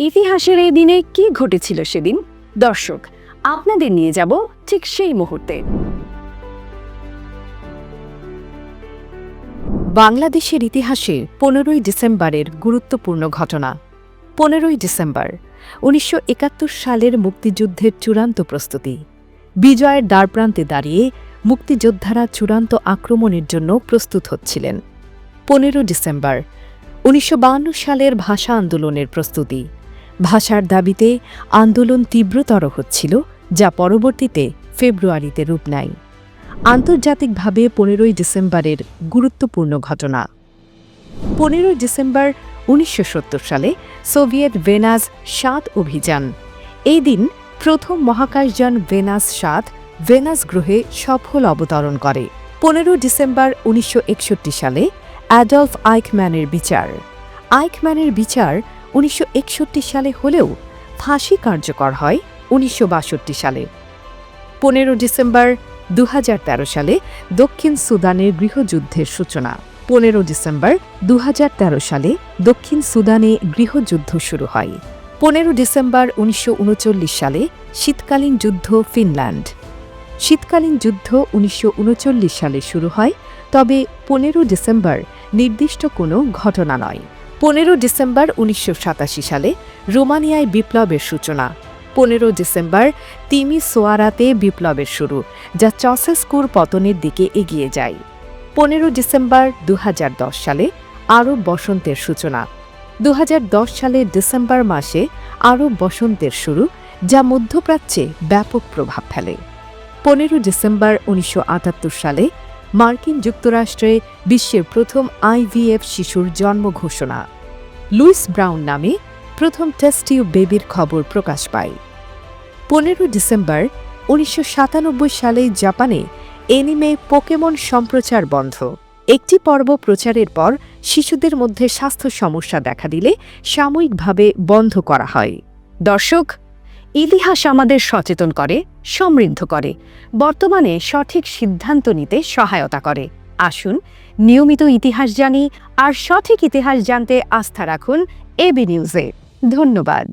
ইতিহাসের এই দিনে কি ঘটেছিল সেদিন? দর্শক, আপনাদের নিয়ে যাব ঠিক সেই মুহূর্তে। বাংলাদেশের ইতিহাসে 15ই ডিসেম্বরের গুরুত্বপূর্ণ ঘটনা। 15ই ডিসেম্বর 1971 সালের মুক্তিযুদ্ধের চূড়ান্ত প্রস্তুতি। বিজয়ের দ্বারপ্রান্তে দাঁড়িয়ে মুক্তিযোদ্ধারা চূড়ান্ত আক্রমণের জন্য প্রস্তুত হচ্ছিলেন। 15 ডিসেম্বর 1952 সালের ভাষা আন্দোলনের প্রস্তুতি। ভাষার দাবিতে আন্দোলন তীব্রতর হচ্ছিল, যা পরবর্তীতে ফেব্রুয়ারিতে রূপ নেয়। আন্তর্জাতিকভাবে 15ই ডিসেম্বরের গুরুত্বপূর্ণ ঘটনা। 15 ডিসেম্বর 1970 সালে সোভিয়েত ভেনাস 7 অভিযান। এই দিন প্রথম মহাকাশযান ভেনাস 7 ভেনাস গ্রহে সফল অবতরণ করে। 15 ডিসেম্বর 1961 সালে অ্যাডলফ আইকম্যানের বিচার। আইকম্যানের বিচার 1961 সালে হলেও ফাঁসি কার্যকর হয় 1962 সালে। 15 ডিসেম্বর 2013 সালে দক্ষিণ সুদানের গৃহযুদ্ধের সূচনা। 15 ডিসেম্বর 2013 সালে দক্ষিণ সুদানে গৃহযুদ্ধ শুরু হয়। 15 ডিসেম্বর 1939 সালে শীতকালীন যুদ্ধ ফিনল্যান্ড। শীতকালীন যুদ্ধ 1939 সালে শুরু হয়, তবে 15 ডিসেম্বর নির্দিষ্ট কোনো ঘটনা নয়। 15 ডিসেম্বর 1987 সালে রোমানিয়ায় বিপ্লবের সূচনা। 15 ডিসেম্বর তিমিসোয়ারাতে বিপ্লবের শুরু, যা চাউসেস্কুর পতনের দিকে এগিয়ে যায়। 15 ডিসেম্বর 2010 সালে আরব বসন্তের সূচনা। 2010 সালের ডিসেম্বর মাসে আরব বসন্তের শুরু, যা মধ্যপ্রাচ্যে ব্যাপক প্রভাব ফেলে। 15 ডিসেম্বর 1978 সালে মার্কিন যুক্তরাষ্ট্রে বিশ্বের প্রথম আইভিএফ শিশুর জন্ম ঘোষণা। লুইস ব্রাউন নামে প্রথম টেস্ট টিউব বেবির খবর প্রকাশ পায়। 15 ডিসেম্বর 1997 সালে জাপানে এনিমে পোকেমন সম্প্রচার বন্ধ। একটি পর্ব প্রচারের পর শিশুদের মধ্যে স্বাস্থ্য সমস্যা দেখা দিলে সাময়িকভাবে বন্ধ করা হয়। দর্শক, ইতিহাস আমাদের সচেতন করে, সমৃদ্ধ করে, বর্তমানে সঠিক সিদ্ধান্ত নিতে সহায়তা করে। আসুন নিয়মিত ইতিহাস জানি আর সঠিক ইতিহাস জানতে আস্থা রাখুন এবি নিউজে। ধন্যবাদ।